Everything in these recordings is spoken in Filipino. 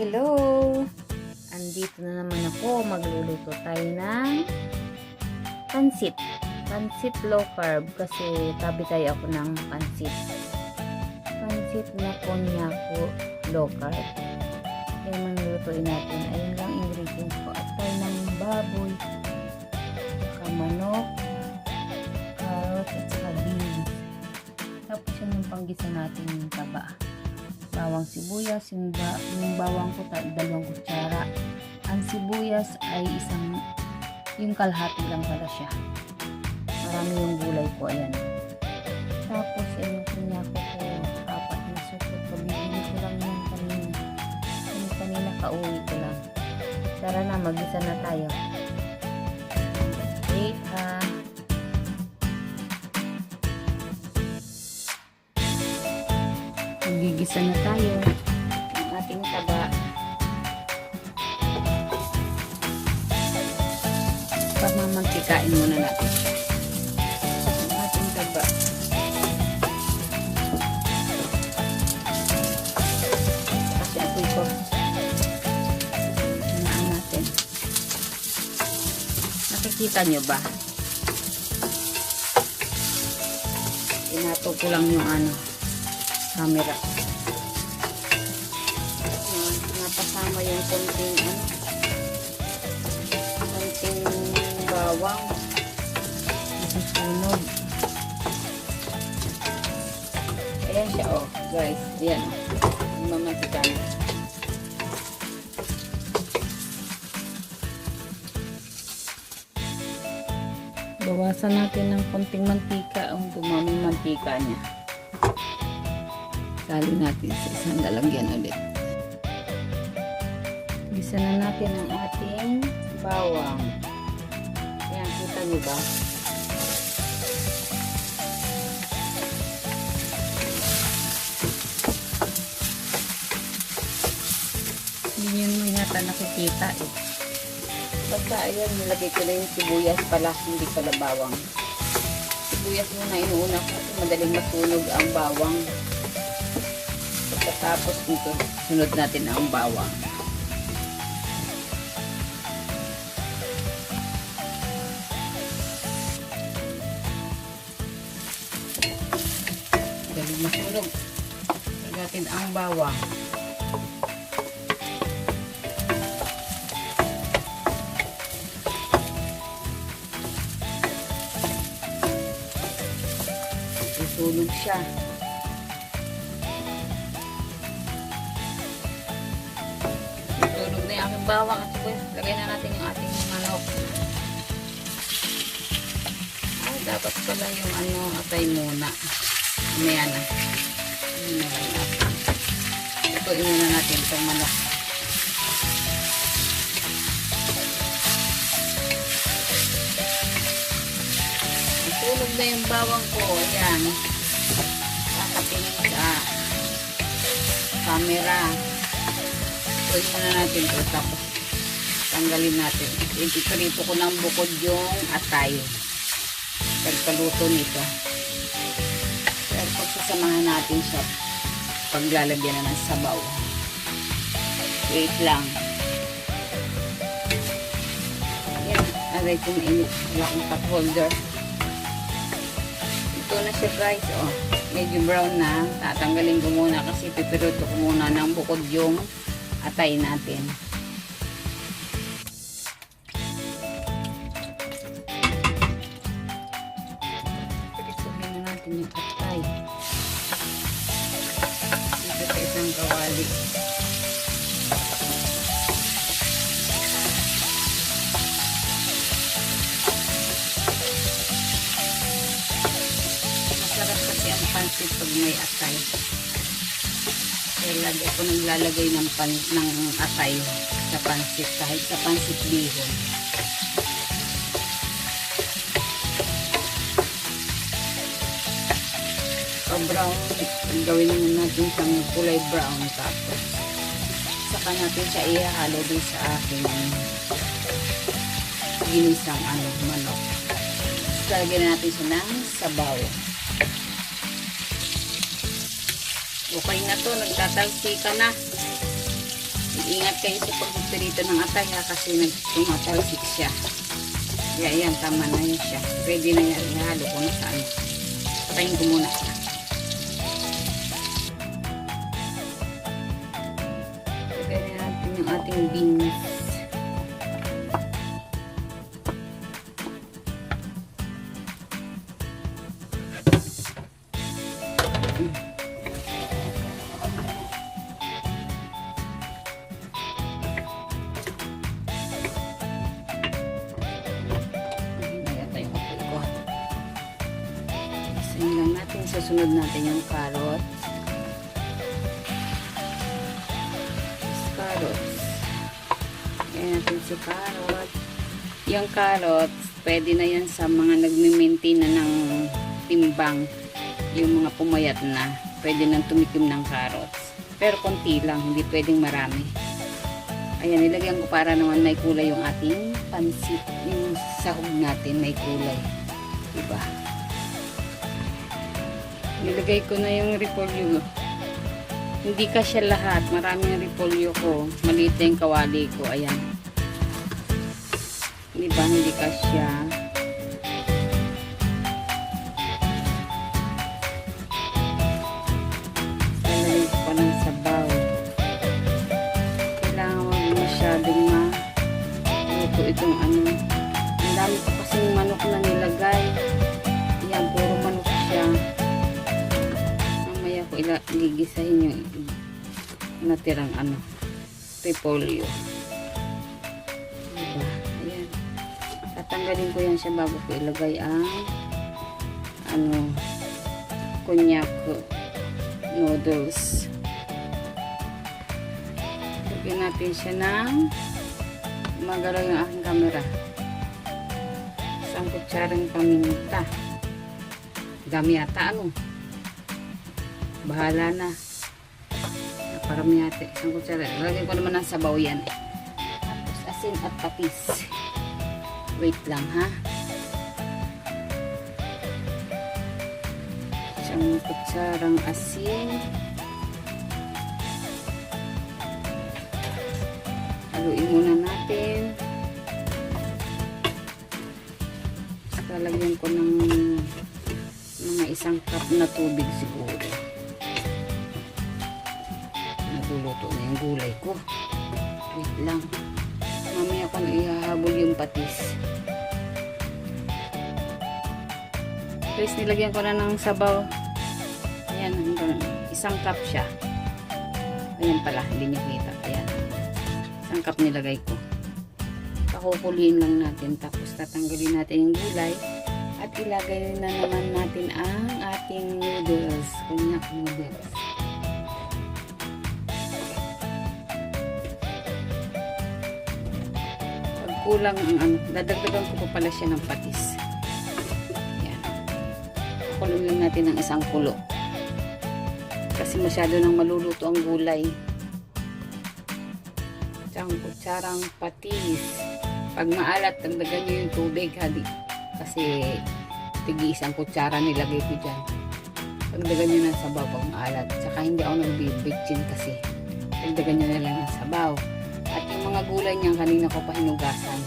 Hello! Andito na naman ako. Magluluto tayo ng pansit. Pansit low carb kasi tabi tayo ako ng pansit. Pansit na konyako low carb. Kaya manlulutuin natin. Ayun lang ingredients ko. At tayo ng baboy, manok, carrot, at saka beans. Tapos yun yung panggisa natin yung taba. Bawang sibuyas, yung bawang ko 2 kutsara. Ang sibuyas ay yung kalahati lang pala siya. Marami yung gulay ko, ayan. Tapos yung kunyako ko 4 na sukot. Pabibili ko lang yan kanina. Yung kanina kauwi ko lang. Tara na, magisa na tayo. Wait ha. Magigisa na tayo ng ating taba. Pamamantikain muna natin siya. Ang ating taba. Kasi apoy ko. Hinaan natin. Nakikita nyo ba? Inato ko lang yung camera. Napasama yung konting bawang. Nasusunog. Ayan siya, oh guys. Ayan, mamantika na. Bawasan natin ng konting mantika. Ang dumaming mantika niya. Sali natin sa isang lalagyan ulit. Gisa na natin ang ating bawang. Ayan, kita nyo ba? Hindi nyo yata nakikita eh. Basta ayan, nilagay ko na yung sibuyas pala, hindi pala bawang. Sibuyas muna inuuna kasi madaling masunog ang bawang. Tapos dito, sunod natin ang bawang. Dali masunog. Sunod natin ang bawang. Susunog siya. Bawang at sibuyas. Lagay na natin yung ating manok. Ay, dapat pala yung atay muna. Mamaya na. Ituin muna natin itong manok. Natulog na yung bawang ko. Ayan. Kakatingin sa camera. Ituin muna natin ito. Tapos tanggalin natin. Ipiprito ko ng bukod yung atay. Pagpaluto nito. Pero pagsasamahan natin siya paglalagyan na ng sabaw. Wait lang. Yan. Aray ko mainit. Wala akong pot holder. Ito na siya guys. Oh. Medyo brown na. Tatanggalin ko muna kasi pipiruto ko muna ng bukod yung atay natin. Pagkasuhin na natin yung atay. Dito sa isang kawali. Masarap kasi ang pansit pag may atay. Kaya lagi ako naglalagay ng atay sa pansit, kahit sa pansit bihon. Brown, gawin naman natin siyang kulay brown, tapos saka natin siya ihalo din sa aking ginisang manok. Lagyan natin siya ng sabaw. Okay na to, nagtatalsika na. Ingat kayo sa pagpipirito ng atay ha, kasi tumatalsik siya. Kaya yan, tama na yun siya. Pwede na yan. Ihalo ko na saan. Patayin ko muna. Pwede natin yung ating beans. Lang natin, susunod natin yung carrots. Kaya natin si carrots. Yung carrots, pwede na yan sa mga nagmi-maintain na ng timbang. Yung mga pumayat na, pwede nang tumikim ng carrots. Pero konti lang, hindi pwedeng marami. Ayan, nilagyan ko para naman may kulay yung ating pansit. Yung sahog natin may kulay. Diba? Nilagay ko na yung repolyo. Hindi kasya lahat. Maraming repolyo ko. Maliit na yung kawali ko. Ayan. Diba? Hindi kasya. Lalagay ko pa ng sabaw. Kailangan mo masyadong luto itong ano. Ang dami ko kasing manok na nilagay. Ayan, puro manok siya. Gigisahin yung natirang repolyo. Diba? Ayan. Tatanggalin ko yan siya bago ko ilagay ang konyak noodles. Lagyan natin siya ng magalaw yung aking camera. Isang kutsarang paminta. Dami yata bahala na. Parami yate. Isang kutsara. Lagyan ko naman ng sabaw yan. Tapos asin at patis. Wait lang ha. Isang kutsarang asin. Haluin muna natin. Lalagyan ko ng mga 1 cup na tubig siguro. Luluto na yung gulay ko. Wait lang. Mamaya ko na ihahabol yung patis. Guys, nilagyan ko na ng sabaw. Ayan, 1 cup siya. Ayan pala, hindi nyo kita. Ayan. 1 cup nilagay ko. Pakukuliin lang natin. Tapos tatanggalin natin yung gulay. At ilagay na naman natin ang ating noodles. Konyak noodles. Kulang ang dadagdagan ko pa pala siya ng patis. Yan. Kulungin natin ng 1 kulo. Kasi masyado nang maluluto ang gulay. Isang kutsarang patis. Pag maalat, dagdagan nyo yung tubig. Kasi tigi 1 kutsara nilagay ko dyan. Dagdagan nyo ng sabaw pag maalat. Saka hindi ako nagbibitchin kasi. Dagdagan nyo na lang ng sabaw. At yung mga gulay niya kanina ko pa hinugasan.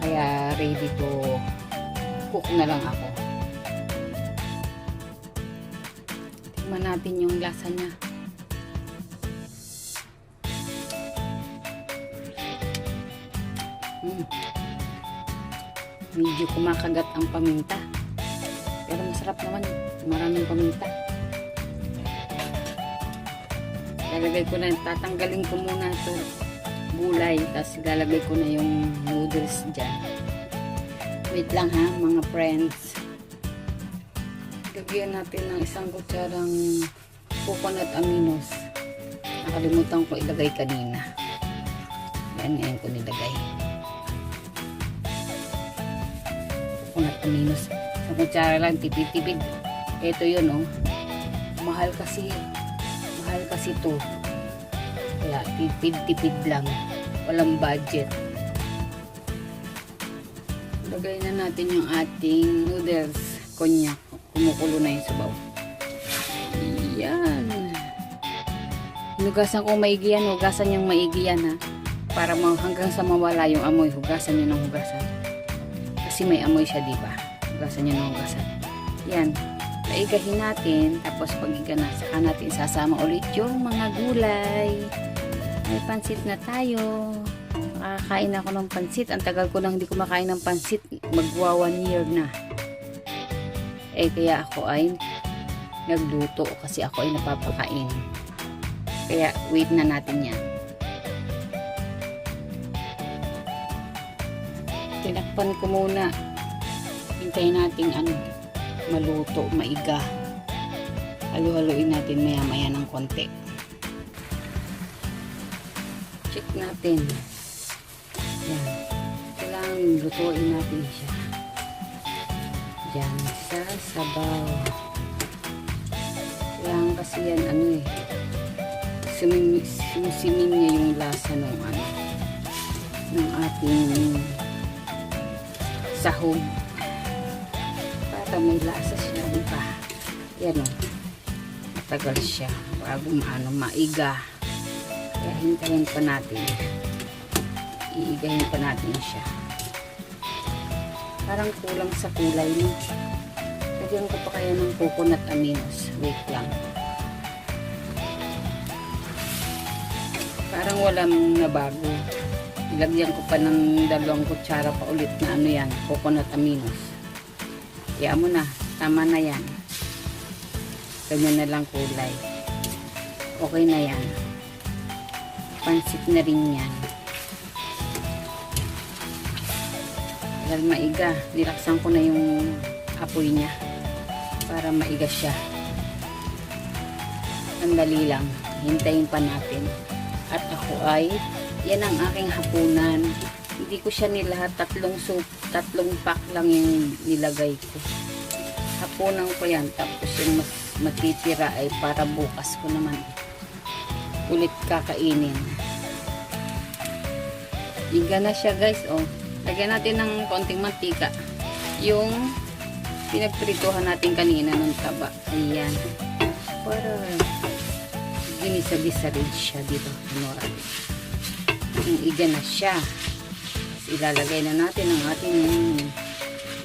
Kaya ready to cook na lang ako. Tingnan natin yung lasa niya. Medyo kumakagat ang paminta. Pero masarap naman. Maraming paminta. Lalagay ko na, tatanggalin ko muna ito gulay, tapos lalagay ko na yung noodles dyan. Wait lang ha mga friends. Lagyan natin ng 1 kutsarang coconut aminos. Nakalimutan ko ilagay kanina. Yan, ngayon ko nilagay. Coconut aminos. 1 kutsara lang, tipid-tipid. Ito yun mahal kasi to. Kaya tipid-tipid lang. Walang budget. Lagay na natin yung ating noodles. Konyak. Kumukulo na yung sabaw. Yan. Hinugasan ko maigi yan. Hugasan yung maigi yan ha. Para hanggang sa mawala yung amoy. Hugasan nyo ng hugasan. Kasi may amoy siya, diba? Hugasan nyo ng hugasan. Yan. Paigahin natin. Tapos pag-iga na, saka natin sasama ulit yung mga gulay. May pansit na tayo. Makakain ako ng pansit. Ang tagal ko nang hindi kumakain ng pansit. Magwa 1 year na. Kaya ako ay nagluto kasi ako ay napapakain. Kaya wait na natin yan. Tinakpan ko muna. Hintayin natin maluto, maiga. Halu-haluin natin maya-maya ng konti. Check natin. Yan. Kailangan lutuin natin siya. Diyan sa sabaw. Kailangan kasi yan sumisimin niya yung lasa ng ating sahog. Para may lasa siya, diba? Yan o. Matagal siya bago maiga. Kaya hintayin pa natin. Iigahin pa natin siya. Parang kulang sa kulay, no? Lagyan ko pa kaya ng coconut aminos. Wait lang. Parang walang nabago. Ilagyan ko pa ng 2 kutsara pa ulit na yan, coconut aminos. Kaya mo na, tama na yan. Ganyan na lang kulay. Okay na yan. Pansit na rin yan. Dahil maiga, nilaksan ko na yung apoy niya para maiga siya. Sandali lang, hintayin pa natin. At ako ay, yan ang aking hapunan. Hindi ko siya nilahat, 3 pack lang yung nilagay ko. Hapunan ko yan, tapos yung matitira ay para bukas ko naman ulit kakainin. Iga na siya guys, oh. Lagyan natin ng konting mantika. Yung pinagprituhan natin kanina ng taba. Ayan. Para ginisa-gisa rin siya dito. Iga na siya. Ilalagay na natin ang ating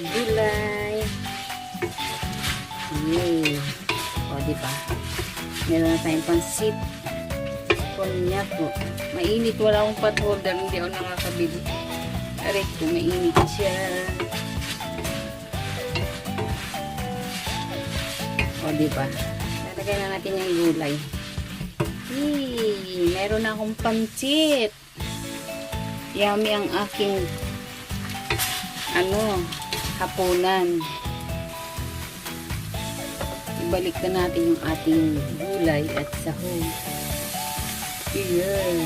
gulay. Yay. O, diba? Meron na tayong pansit. Konyak po. Mainit. Wala akong pot holder. Hindi ako nakakabili. Aray ko, mainit siya. O, diba? Lalagay na natin yung gulay. Yay! Meron na akong pansit. Yummy ang aking hapunan. Ibalik na natin yung ating gulay at sahog. Ayan.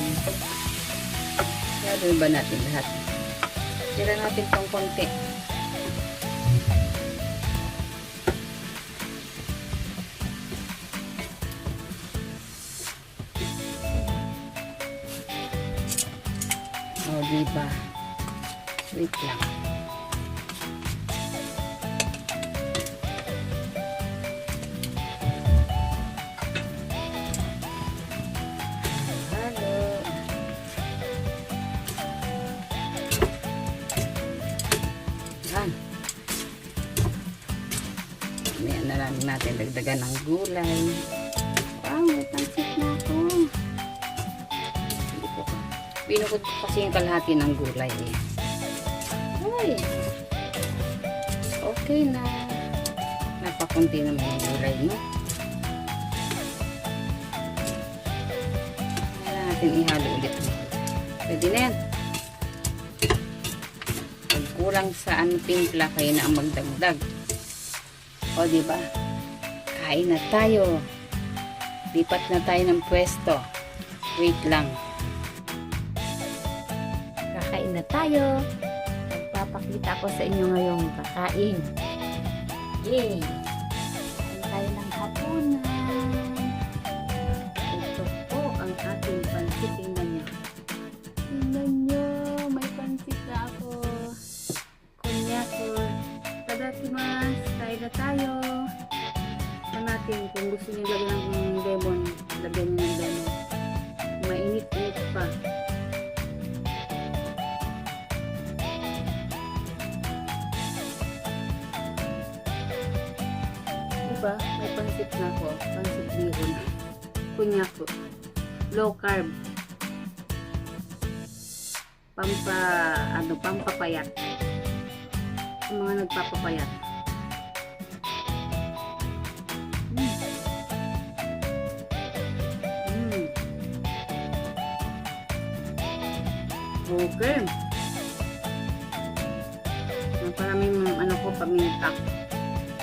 Gagawin ba natin lahat? Tira natin pang konti. O, diba? Wait lang. Ayan na lang natin dagdagan ng gulay. Wow, may pansit na ako. Pinukod ko kasi yung kalahati ng gulay eh. Ay, okay na. Napakunti naman yung gulay, no? Kailangan natin ihalo ulit. Pwede na yan. Pag kulang sa timpla, kayo na ang magdagdag. O, diba? Kain na tayo. Lipat na tayo ng pwesto. Wait lang. Kakain na tayo. Magpapakita ko sa inyo ngayong kakain. Yay! Kain tayo ng hapunan. Ito po ang ating pansit. Tingnan nyo. Tingnan nyo. May pansit na ako. Konyaku. Tadakimasu. Kain na tayo. Ito natin. Kung gusto nyo lagyan ng lemon, lagyan nyo ng lemon. mainit-init pa. Diba? May pansit na ako. Pansit bihon. Kunya ko. Low carb. Pampapayat. Yung mga nagpapapayat. Okay. Maraming paminta.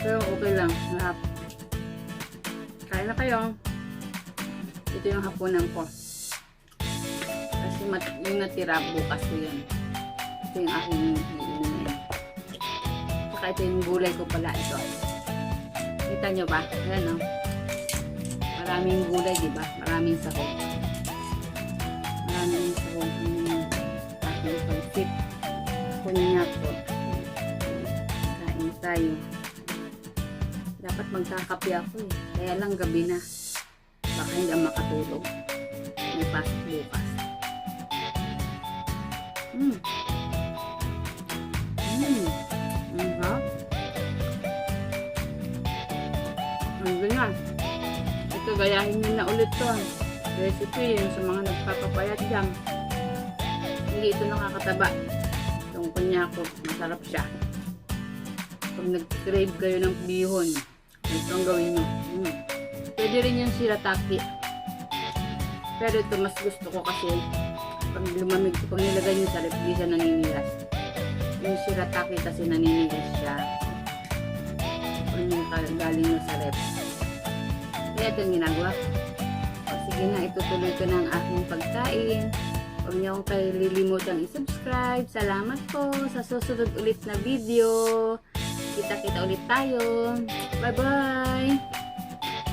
Pero okay lang. Lahat. Kain na kayo. Ito yung hapunan ko. Kasi yung natira bukas ko yan. Ito yung aking iinin. Saka ito yung gulay ko pala ito. Kita nyo ba? Ayan o. Maraming gulay, diba? Maraming sahog. Maraming sahog. Aking pansit. Kunya ko. Kain tayo. Dapat magkakape ako eh. Kaya lang gabi na. Baka hindi makatulog. May pasok bukas. Ang hap. Ang ganyan. Ito, gayahin nyo na ulit to. Recipe yun sa mga nagpapapayat dyan. Hindi ito nakakataba. Itong kunyako, masarap siya. Pag nag-crave kayo ng bihon, ito ang gawin nyo. Pwede rin yung shirataki. Pero ito mas gusto ko kasi pag lumamig, pag nilagay nyo sa rep, di siya naninilas. Yung shirataki kasi naninilas siya. Pag yung galing nyo sa rep. Kaya ito yung ginagawa. O sige na, itutuloy ko ng aking pagkain. Huwag niyo akong kalilimutan i-subscribe. Salamat po sa susunod ulit na video. Kita-kita ulit tayo. Bye-bye!